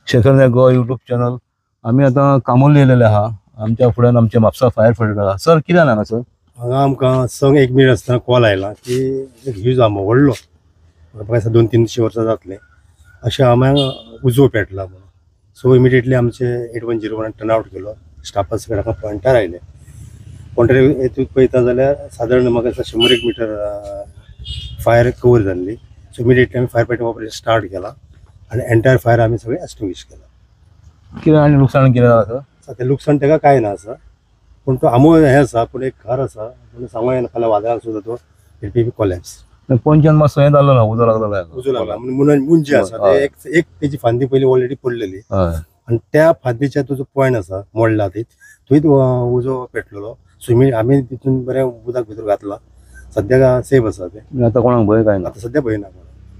शेखर नायक Goa YouTube channel. आम्ही आता कामोल येयलेले आहा. आमच्या फुड्यान आमचे म्हापसा फायर फायटर आहा. सर कित्याक हांगा सर? हांगा आमकां संक 1 मिनीट आसतना कॉल आयला की एक ह्यूज आंबो व्हडलो म्हाका 200-300 वर्सां जातले अशें आम्याक उजो पेटला म्हणून. सो इमिडिएटली आमचे 8101 टर्न आवट केलो. स्टाफा सगळे हांगा पॉयंटार आयले. पॉयंटार येतून पळयता जाल्यार सादारण म्हाका 100 मिटर फायर कवर जाल्ली. सो इमिडिएटली आमी फायर फायटिंग ऑपरेशन स्टार्ट केला आनी एंटायर फायर आमी सगळे एक्सटिंग्विश केला. कितें आनी लुकसाण कितें जाला सर? सध्या लुकसाण तेका कांय ना आसा, पूण तो आमो हें आसा, पूण एक घर आसा पूण सांगूं येना फाल्यां वादळाक सुद्दां तो इट बी कोलॅप्स. पंचान मातसो हें जालो ना, उजो लागलो उजो लागला मुंजी आसा ते एक तेजी फांदी पयलीं ऑलरेडी पडलेली आनी त्या फांदीच्या तो जो पॉयंट आसा मोडला थंयच उजो पेटलेलो. सो आमी तितून बरें उदक भितर घातला. सद्या सेफ आसा ते. आता कोणाक भंय काय ना? आतां सद्या भंय ना.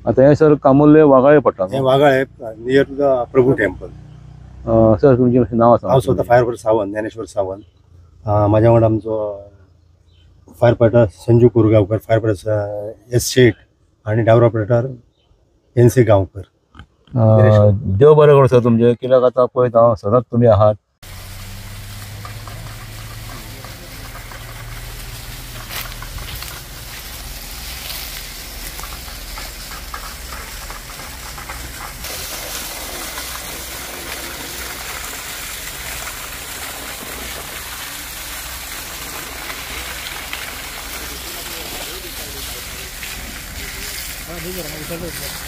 आता हे सर कामोले वागाळे पडटा. हे Wagale near to the Prabhu temple. Sir तुमचें नांव आसा? हांव स्वता फायर फायटर सावंत, ज्ञानेश्वर सावंत. म्हाज्या वांगडा आमचो fire fighter Sanju Korgaonkar, fire fighter S Shet आनी डावर ऑपरेटर NC गांवकर. देव बरें करूं सर तुमचें. कित्याक आतां पळयत हांव सदांच तुमी आहात. हाँ,